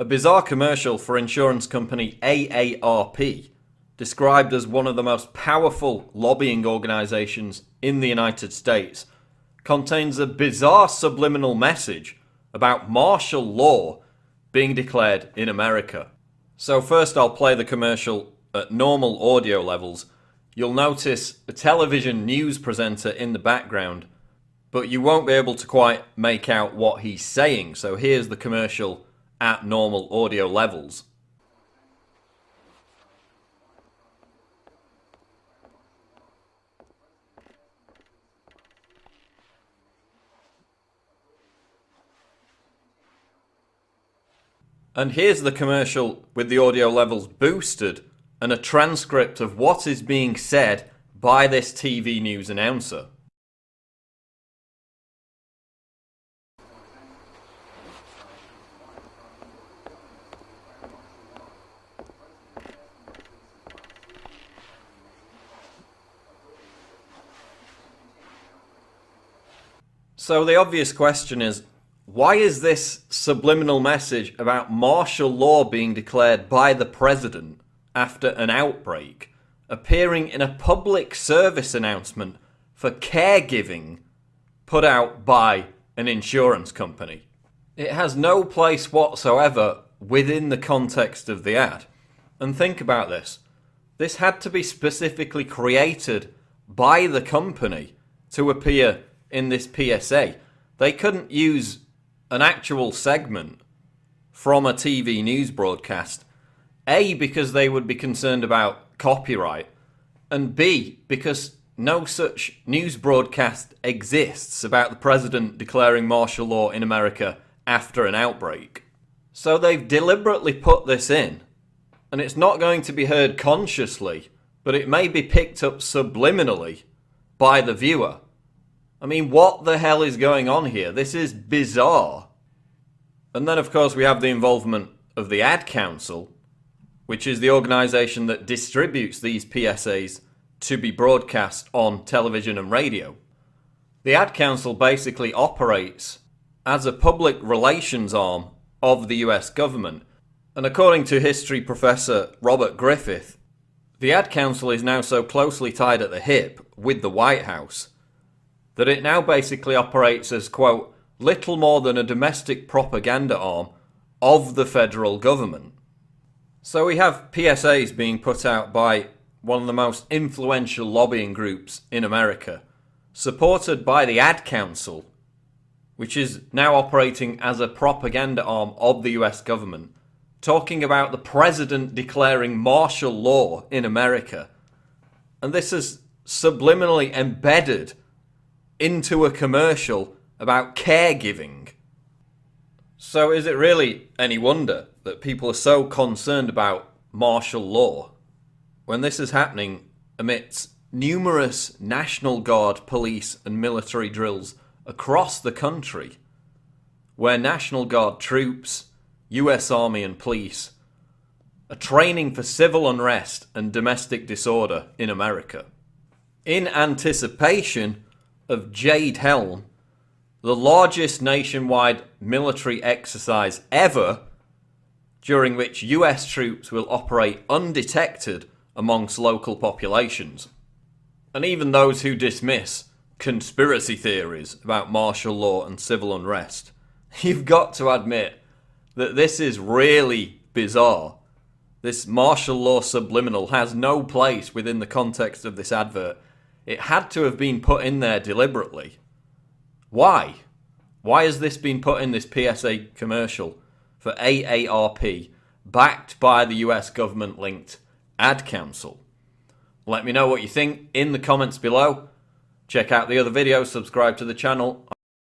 A bizarre commercial for insurance company AARP, described as one of the most powerful lobbying organizations in the United States, contains a bizarre subliminal message about martial law being declared in America. So first I'll play the commercial at normal audio levels. You'll notice a television news presenter in the background, but you won't be able to quite make out what he's saying. So here's the commercial at normal audio levels. And here's the commercial with the audio levels boosted and a transcript of what is being said by this TV news announcer. So the obvious question is, why is this subliminal message about martial law being declared by the president after an outbreak appearing in a public service announcement for caregiving put out by an insurance company? It has no place whatsoever within the context of the ad. And think about this. This had to be specifically created by the company to appear in this PSA. They couldn't use an actual segment from a TV news broadcast. A, because they would be concerned about copyright, and B, because no such news broadcast exists about the president declaring martial law in America after an outbreak. So they've deliberately put this in, and it's not going to be heard consciously, but it may be picked up subliminally by the viewer. I mean, what the hell is going on here? This is bizarre. And then, of course, we have the involvement of the Ad Council, which is the organisation that distributes these PSAs to be broadcast on television and radio. The Ad Council basically operates as a public relations arm of the US government. And according to history professor Robert Griffith, the Ad Council is now so closely tied at the hip with the White House that it now basically operates as, quote, little more than a domestic propaganda arm of the federal government. So we have PSAs being put out by one of the most influential lobbying groups in America, supported by the Ad Council, which is now operating as a propaganda arm of the US government, talking about the president declaring martial law in America. And this is subliminally embedded into a commercial about caregiving. So is it really any wonder that people are so concerned about martial law when this is happening amidst numerous National Guard, police and military drills across the country, where National Guard troops, US Army and police are training for civil unrest and domestic disorder in America, in anticipation of Jade Helm, the largest nationwide military exercise ever, during which US troops will operate undetected amongst local populations. And even those who dismiss conspiracy theories about martial law and civil unrest, you've got to admit that this is really bizarre. This martial law subliminal has no place within the context of this advert. It had to have been put in there deliberately. Why? Why has this been put in this PSA commercial for AARP, backed by the US government-linked Ad Council? Let me know what you think in the comments below. Check out the other videos, subscribe to the channel.